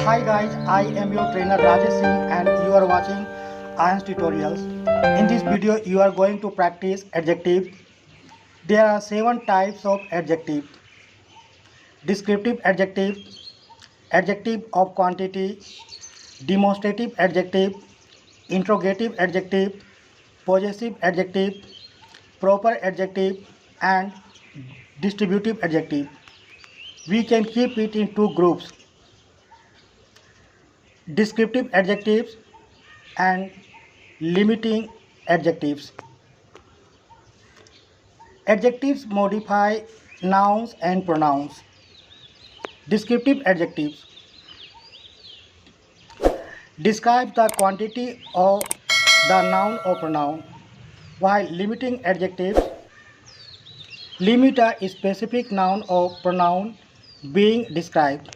Hi guys, I am your trainer Rajesh Singh and you are watching Ayansh Tutorials. In this video, you are going to practice adjective. There are 7 types of adjective. Descriptive adjective, adjective of quantity, demonstrative adjective, interrogative adjective, possessive adjective, proper adjective, and distributive adjective. We can keep it in 2 groups: descriptive adjectives and limiting adjectives. Adjectives modify nouns and pronouns. Descriptive adjectives describe the quantity of the noun or pronoun, while limiting adjectives limit a specific noun or pronoun being described.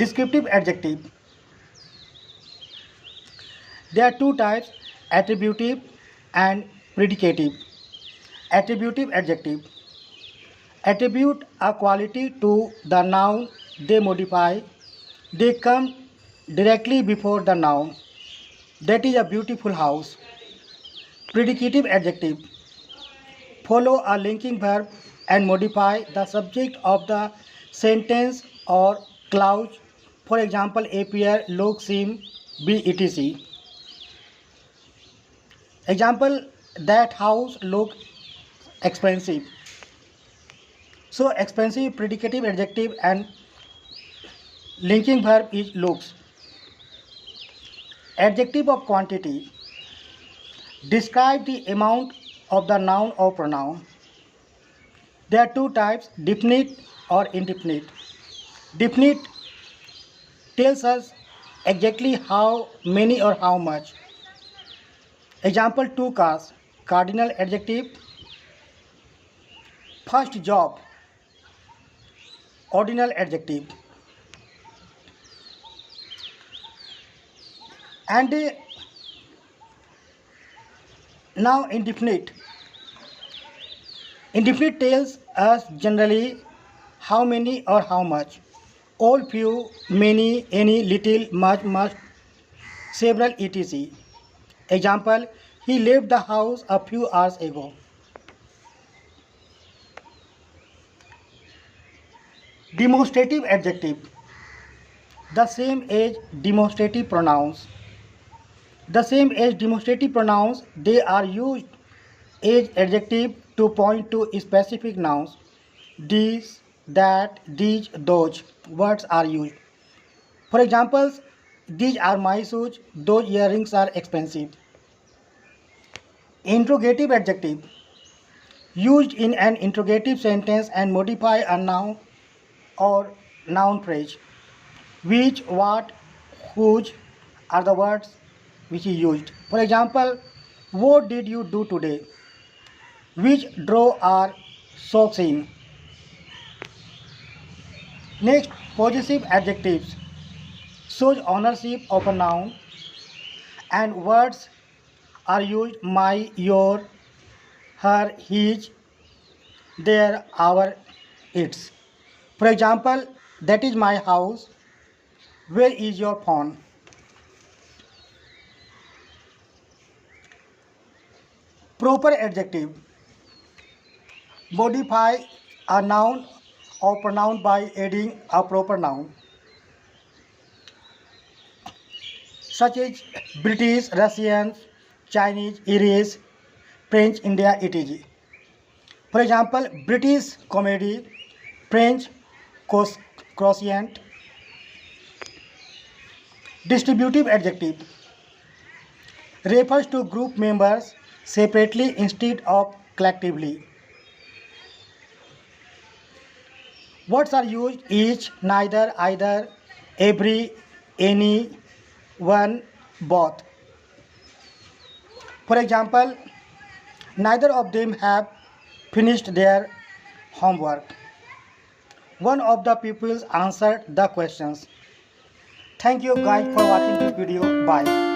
Descriptive adjective. There are 2 types: attributive and predicative. Attributive adjective attribute a quality to the noun they modify. They come directly before the noun. That is a beautiful house. Predicative adjective follow a linking verb and modify the subject of the sentence or clause. For example, appear, look, seem, be, etc. Example: that house look expensive. So expensive predicative adjective and linking verb is looks. Adjective of quantity describe the amount of the noun or pronoun. There are 2 types: definite or indefinite. Definite tells us exactly how many or how much. Example: 2 cars. Cardinal adjective. First job. Ordinal adjective. And now indefinite. Indefinite tells us generally how many or how much. All, few, many, any, little, much, must, several, etc. Example: he left the house a few hours ago. Demonstrative adjective. The same as demonstrative pronouns. The same as demonstrative pronouns, they are used as adjective to point to specific nouns. These, that, these, those words are used. For example, these are my shoes, those earrings are expensive. Interrogative adjective used in an interrogative sentence and modify a noun or noun phrase. Which, what, whose are the words which is used. For example, what did you do today? Which drawer are socks in? Next, possessive adjectives shows ownership of a noun and words are used: my, your, her, his, their, our, its. For example, that is my house. Where is your phone? Proper adjective modify a noun or pronoun by adding a proper noun, such as British, Russian, Chinese, Irish, French, India, etc. For example, British comedy, French croissant. Distributive adjective refers to group members separately instead of collectively. Words are used: each, neither, either, every, any, one, both. For example, neither of them have finished their homework. One of the pupils answered the questions. Thank you guys for watching this video. Bye.